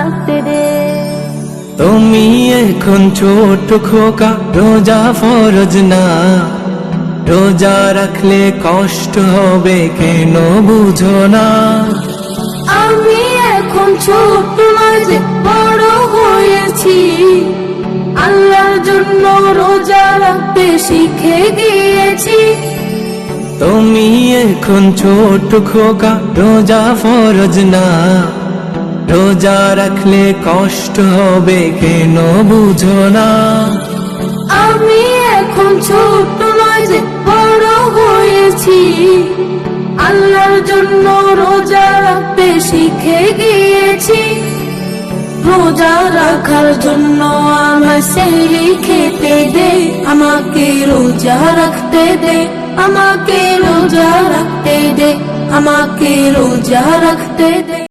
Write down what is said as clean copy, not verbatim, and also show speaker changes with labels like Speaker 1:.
Speaker 1: রাখতে দে।
Speaker 2: তুমি এখন ছোট খোকা, রোজা ফরজ না, রোজা রাখলে কষ্ট হবে কেন বুঝো না।
Speaker 1: আমি এখন ছোট মাঝে বড় হয়েছি, আল্লাহর জন্য রোজা রাখতে শিখে গিয়েছি।
Speaker 2: তুমি এখন ছোট খোকা, রোজা ফরজ না, রোজা রাখলে কষ্ট হবে কেন বুঝো না।
Speaker 1: আমি এখন ছোট মাঝে বড় হয়েছি, আল্লাহর জন্য রোজা রাখতে শিখে গিয়েছি। রোজা রাখার জন্য আমায় সেহরি খেতে দে, আমাকে রোজা রাখতে দে, আমাকে রোজা রাখতে দে, আমাকে রোজা রাখতে দে।